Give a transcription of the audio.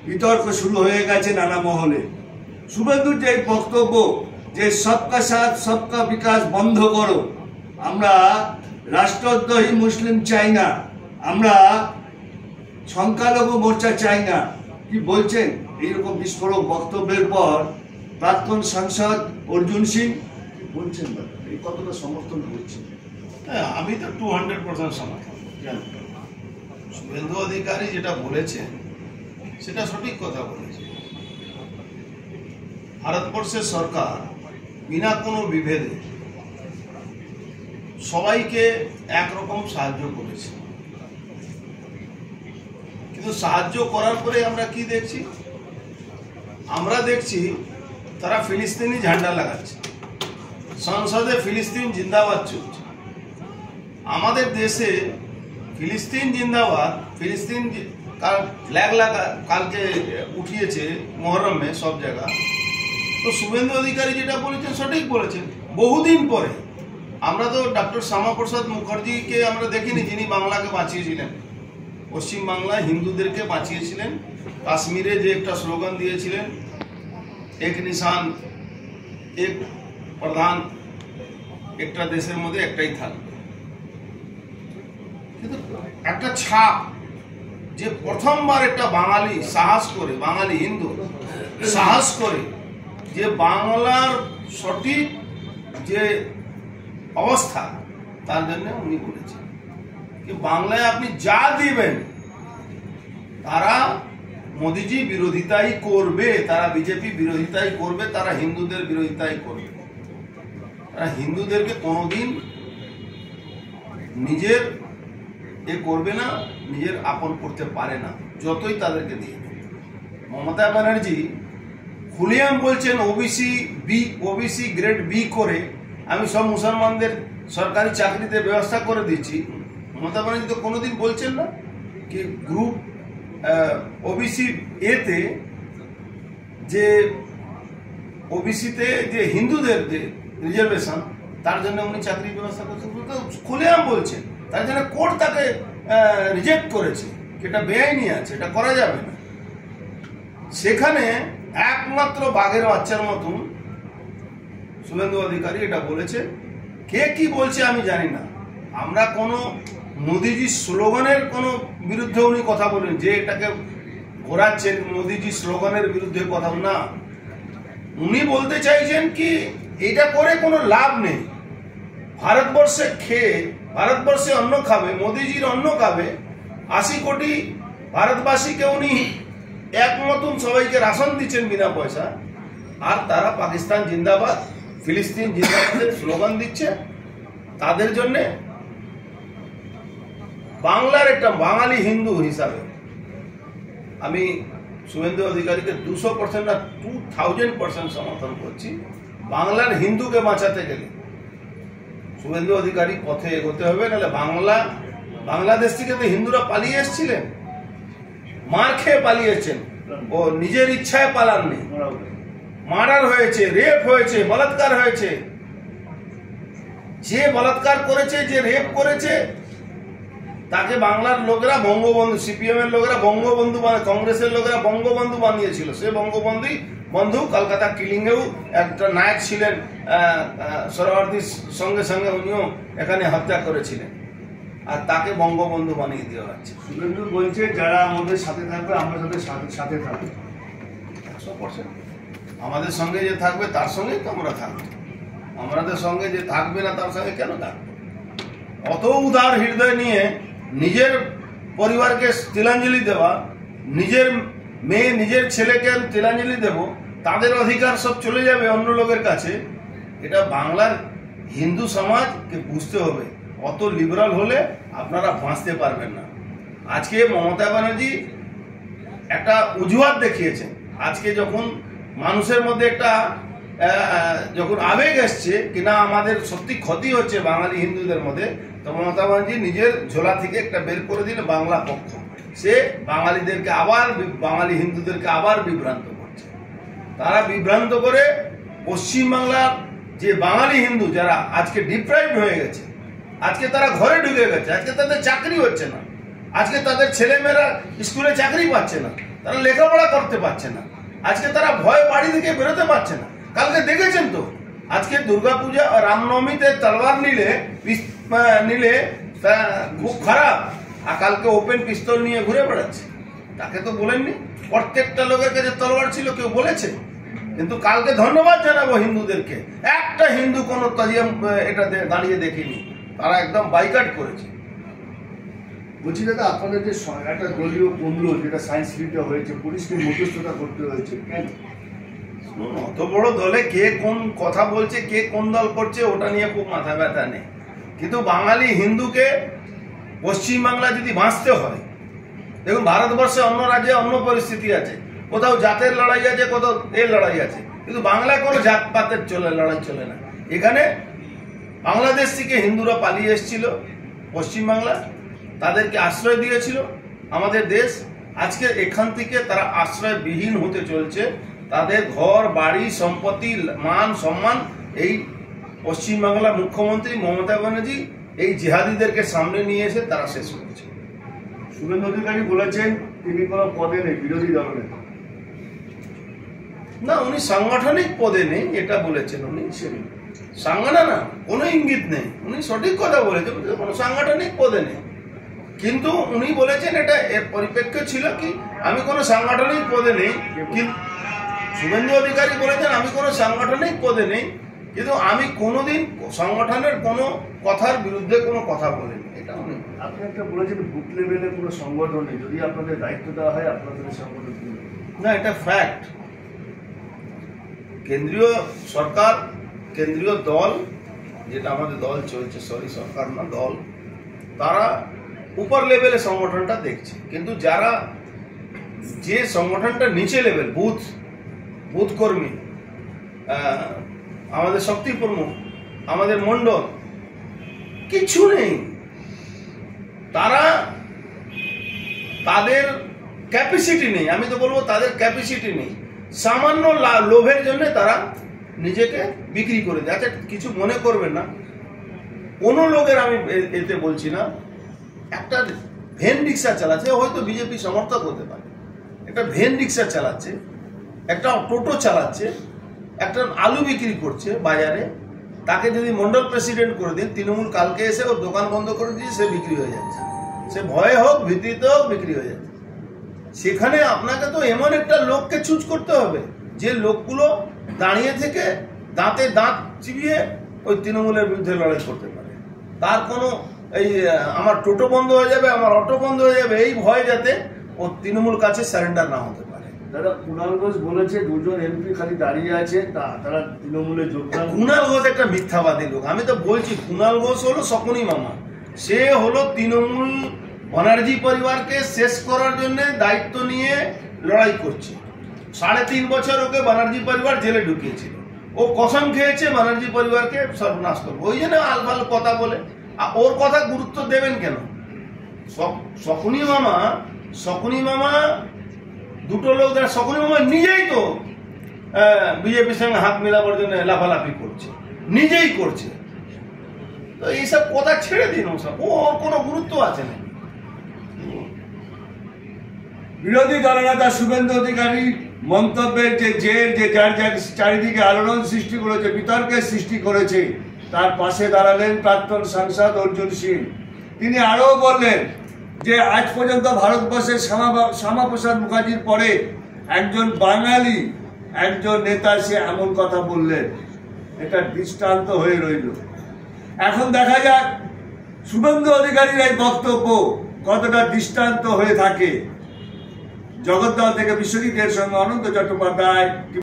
বিতর্ক শুরু হয়ে গেছে নানা মহলে। শুভেন্দুর যে বক্তব্য যে সবকা সাথ সবকা বিকাশ বন্ধ করো, আমরা রাষ্ট্রদ্রোহী মুসলিম চাই না, আমরা সংখ্যালঘু মোর্চা চাই না, কি বলছেন? এইরকম বিস্ফোরক বক্তব্যের পর প্রাক্তন সাংসদ অর্জুন সিং বলছেন এই কতটা সমর্থন করছেন? হ্যাঁ, আমি তো 200% সমর্থন। শুভেন্দু অধিকারী যেটা বলেছেন সেটা সঠিক কথা বলেছে। ভারতবর্ষের সরকার বিনা কোনো বিভেদে সবাইকে একরকম সাহায্য করেছে, কিন্তু সাহায্য করার পরে আমরা কি দেখছি? আমরা দেখছি তারা ফিলিস্তিনি ঝান্ডা লাগাচ্ছে, সংসদে ফিলিস্তিন জিন্দাবাদ চলছে। আমাদের দেশে ফিলিস্তিন জিন্দাবাদ, ফিলিস্তিন ফ্ল্যাগ লাগা কালকে উঠিয়েছে মহরমে সব জায়গা। তো শুভেন্দু অধিকারী যেটা বলেছেন সঠিক বলেছেন। বহুদিন পরে আমরা তো ডক্টর শ্যামাপ্রসাদ মুখার্জিকে আমরা দেখিনি, যিনি বাংলাকে বাঁচিয়েছিলেন, পশ্চিমবাংলায় হিন্দুদেরকে বাঁচিয়েছিলেন। কাশ্মীরে যে একটা স্লোগান দিয়েছিলেন, এক নিশান এক প্রধান, একটা দেশের মধ্যে একটাই থাকবে। কিন্তু একটা ছাপ যে প্রথমবার একটা বাঙালি সাহস করে, বাঙালি হিন্দু সাহস করে যে বাংলার সঠিক যে অবস্থা তার জন্য উনি বলেছেন যে বাংলায় আপনি যা দিবেন তারা মোদিজি বিরোধিতাই করবে, তারা বিজেপি বিরোধিতাই করবে, তারা হিন্দুদের বিরোধিতাই করবে। তারা হিন্দুদেরকে কোনোদিন নিজের করবে না, নিজের আপন করতে পারে না, যতই তাদেরকে দিয়ে। মমতা ব্যানার্জি খুলিয়াম বলছেন ওবিসি গ্রেড বি করে আমি সব মুসলমানদের সরকারি চাকরিতে ব্যবস্থা করে দিচ্ছি। মমতা ব্যানার্জি তো কোনোদিন বলছেন না কি গ্রুপ ওবিসি এতে যে ওবিসিতে যে হিন্দুদের যে রিজার্ভেশন তার জন্য উনি চাকরির ব্যবস্থা করছেন, খুলিয়াম বলছেন। তার জন্য কোর্ট তাকে রিজেক্ট করেছে, এটা বেআইনি আছে, এটা করা যাবে না। সেখানে একমাত্র বাঘের বাচ্চার মতন শুভেন্দু অধিকারী এটা বলেছে। কে কি বলছে আমি জানি না। আমরা কোনো মোদিজির স্লোগানের কোনো বিরুদ্ধে উনি কথা বলেন যে এটাকে ঘোরাচ্ছেন মোদিজির স্লোগানের বিরুদ্ধে কথা না। উনি বলতে চাইছেন কি এটা করে কোনো লাভ নেই। ভারতবর্ষে খেয়ে ভারতবর্ষে অন্ন খাবে, মোদিজির অন্ন খাবে 80 কোটি ভারতবাসীকে উনি এক মতন সবাইকে রাশন দিচ্ছেন বিনা পয়সা, আর তারা পাকিস্তান জিন্দাবাদ, ফিলিস্তিন জিন্দাবাদের স্লোগান দিচ্ছে। তাদের জন্যে বাংলার একটা বাঙালি হিন্দু হিসাবে আমি শুভেন্দু অধিকারীকে 200% না 2000% সমর্থন করছি। বাংলার হিন্দুকে বাঁচাতে গেলে শুভেন্দু অধিকারী পথে এগোতে হবে, নাহলে বাংলাদেশ থেকে তো হিন্দুরা পালিয়ে এসেছিলেন, মার খেয়ে পালিয়ে এসেছেন, ও নিজের ইচ্ছায় পালাননি। মার্ডার হয়েছে, রেপ হয়েছে, বলাৎকার হয়েছে। যে বলাৎকার করেছে, যে রেপ করেছে তাকে বাংলার লোকেরা বঙ্গবন্ধু, সিপিএম এর লোকেরা বঙ্গবন্ধু, কংগ্রেসের লোকেরা বঙ্গবন্ধু বানিয়েছিল। সে বঙ্গবন্ধু কলকাতা কিলিংয়েও একটা নায়ক ছিলেন, সরোয়ার্দীর সঙ্গে সঙ্গে উনিও এখানে হত্যা করেছিলেন, আর তাকে বঙ্গবন্ধু বানিয়ে দেওয়া হচ্ছে। শুভেন্দু বলছে যারা আমাদের সাথে থাকবে আমরা তাদের সাথে থাকবে 100%। আমাদের সঙ্গে যে থাকবে তার সঙ্গেই তো আমরা থাকবো। আমাদের সঙ্গে যে থাকবে না তার সঙ্গে কেন থাকবে? অত উদার হৃদয় নিয়ে নিজের পরিবারকে তিলাঞ্জলি দেওয়া, নিজের মেয়ে নিজের ছেলেকে তিলাঞ্জলি দেব, তাদের অধিকার সব চলে যাবে অন্য লোকের কাছে। এটা বাংলার হিন্দু সমাজকে বুঝতে হবে। অত লিবারাল হলে আপনারা বাঁচতে পারবেন না। আজকে মমতা ব্যানার্জি একটা অজুহাত দেখিয়েছেন। আজকে যখন মানুষের মধ্যে একটা যখন আবেগ এসছে কিনা আমাদের সত্যি ক্ষতি হচ্ছে বাঙালি হিন্দুদের মধ্যে, তো মমতা ব্যানার্জি নিজের ঝোলা থেকে একটা বের করে দিল বাংলা পক্ষ। সে বাঙালিদেরকে আবার, বাঙালি হিন্দুদেরকে আবার বিভ্রান্ত করছে। তারা বিভ্রান্ত করে পশ্চিমবাংলার যে বাঙালি হিন্দু যারা আজকে ডিপ্রাইভড হয়ে গেছে, আজকে তারা ঘরে ঢুকে গেছে, আজকে তাদের চাকরি হচ্ছে না, আজকে তাদের ছেলেমেয়েরা স্কুলে চাকরি পাচ্ছে না, তারা লেখাপড়া করতে পারছে না, আজকে তারা ভয় বাড়ি থেকে বেরোতে পারছে না। কালকে দেখেছেন তো, আজকে দুর্গাপূজা রামনবমীতে তলোয়ার নিলে খুব খারাপ, আর কালকে ওপেন পিস্তল নিয়ে ঘুরে বেড়াচ্ছে। তাকে তো বলেননি, প্রত্যেকটা লোকের কাছে তলোয়ার ছিল, কেউ বলেছে? কিন্তু কালকে ধন্যবাদ জানাবো হিন্দুদেরকে, একটা হিন্দু কোনো তাজিয়াম এটা দাঁড়িয়ে দেখিনি, তারা একদম বাইকাট করেছে। বলছি দাদা, আপনাদের যে একটা দলীয় কুণ্ড যেটা সায়েন্স সিটিতে হয়েছে, পুলিশকে মধ্যস্থতা করতে হয়েছে কেন? অত বড় দলে কে কোন কথা বলছে, কে কোন দল করছে, ওটা নিয়ে খুব মাথা ব্যথা নেই। কিন্তু বাঙালি হিন্দুকে পশ্চিমবাংলা যদি বাঁচতে হয়, দেখুন ভারতবর্ষে অন্য রাজ্যে অন্য পরিস্থিতি আছে, কোথাও জাতের লড়াই আছে, কোথাও এর লড়াই আছে, কিন্তু বাংলায় কোনো জাতপাতের লড়াই চলে না। এখানে বাংলাদেশ থেকে হিন্দুরা পালিয়ে এসেছিল পশ্চিমবাংলা, তাদেরকে আশ্রয় দিয়েছিল আমাদের দেশ। আজকে এখান থেকে তারা আশ্রয়বিহীন হতে চলছে, তাদের ঘর বাড়ি সম্পত্তি মান সম্মান এই পশ্চিমবাংলার মুখ্যমন্ত্রী মমতা ব্যানার্জি এই জিহাদিদেরকে সামনে নিয়ে এসে তারা শেষ করেছে। শুভেন্দু অধিকারী বলেছেন তিনি কোনো পদে নেই, বিরোধী দলের না, উনি সাংগঠনিক পদে নেই এটা বলেছেন। উনি সাংগঠন না, কোনো ইঙ্গিত নেই, উনি সঠিক কথা বলেছেন, কোনো সাংগঠনিক পদে নেই। কিন্তু উনি বলেছেন এটা এর পরিপ্রেক্ষিত ছিল কি, আমি কোনো সাংগঠনিক পদে নেই। কিন্তু শুভেন্দু অধিকারী বলেছেন আমি কোনো সাংগঠনিক পদে নেই, কিন্তু আমি কোনোদিন সংগঠনের কোনো কথার বিরুদ্ধে কোনো কথা বলিনি, এটা উনি। আপনি একটা বলেছেন বুথ লেভেলে কোনো সংগঠন নেই, যদি আপনাদের দায়িত্ব দেওয়া হয় আপনাদের সংগঠন না, এটা ফ্যাক্ট। কেন্দ্রীয় সরকার, কেন্দ্রীয় দল, যেটা আমাদের দল চলছে, সরকার না দল, তারা উপর লেভেলে সংগঠনটা দেখছে, কিন্তু যারা যে সংগঠনটা নিচে লেভেল, বুথ কর্মী, আমাদের শক্তি প্রমুখ, আমাদের মন্ডল, কিছু নেই। তারা তাদের ক্যাপাসিটি নেই, আমি তো বলবো তাদের ক্যাপাসিটি নেই। সামান্য লোভের জন্য তারা নিজেকে বিক্রি করে দেয়। আচ্ছা, কিছু মনে করবেন না, কোনো লোকের আমি এতে বলছি না, একটা ভ্যান রিক্সা চালাচ্ছে, হয়তো বিজেপি সমর্থক হতে পারে, একটা ভ্যান রিক্সা চালাচ্ছে, একটা টোটো চালাচ্ছে, একটা আলু বিক্রি করছে বাজারে, তাকে যদি মন্ডল প্রেসিডেন্ট করে দিন, তৃণমূল কালকে এসে ওর দোকান বন্ধ করে দিয়ে সে বিক্রি হয়ে যাচ্ছে, সে ভয়ে হোক ভীতিতে হোক বিক্রি হয়ে যাচ্ছে। সেখানে আপনাকে তো এমন একটা লোককে চুজ করতে হবে যে লোকগুলো দাঁড়িয়ে থেকে দাঁতে দাঁত চিবিয়ে ওই তৃণমূলের বিরুদ্ধে লড়াই করতে পারে। তার কোনো এই আমার টোটো বন্ধ হয়ে যাবে, আমার অটো বন্ধ হয়ে যাবে, এই ভয় যাতে ও তৃণমূল কাছে সারেন্ডার না হতে পারে। দাদা, কুণাল ঘোষ বলেছে দুজন এমপি খালি দাঁড়িয়ে আছে, তারা তৃণমূলে যোগদান। কুণাল ঘোষ একটা মিথ্যাবাদী লোক। আমি তো বলছি, কুণাল ঘোষ হলো শকুনি মামা, সে হলো তৃণমূল ব্যানার্জি পরিবারকে শেষ করার জন্য দায়িত্ব নিয়ে লড়াই করছে। 3.5 বছর ওকে ব্যানার্জি পরিবার জেলে ঢুকিয়েছিল, ও কসম খেয়েছে ব্যানার্জি পরিবারকে সর্বনাশ করবে, ওই জন্য আলফাল কথা বলে। আর ওর কথা গুরুত্ব দেবেন কেন? শকুনি মামা দুটো লোক, শকুনি মামা নিজেই তো বিজেপির সঙ্গে হাত মেলাবার জন্য লাফালাফি করছে, নিজেই করছে। তো এইসব কথা ছেড়ে দিন, ওর কোনো গুরুত্ব আছে না। বিরোধী দলনেতা শুভেন্দু অধিকারী মন্তব্যের যার চারিদিকে আলোড়ন সৃষ্টি করেছে, বিতর্কের সৃষ্টি করেছে, তার পাশে দাঁড়ালেন প্রাক্তন সাংসদ অর্জুন সিং। তিনি আরও বললেন যে আজ পর্যন্ত ভারতবর্ষের শ্যামাপ্রসাদ মুখার্জির পরে একজন বাঙালি একজন নেতা সে এমন কথা বললেন, এটা দৃষ্টান্ত হয়ে রইল। এখন দেখা যাক শুভেন্দু অধিকারীর এই বক্তব্য কতটা দৃষ্টান্ত হয়ে থাকে। জগদ্দল থেকে বিশ্বজিতের সঙ্গে অনন্ত চট্টোপাধ্যায়।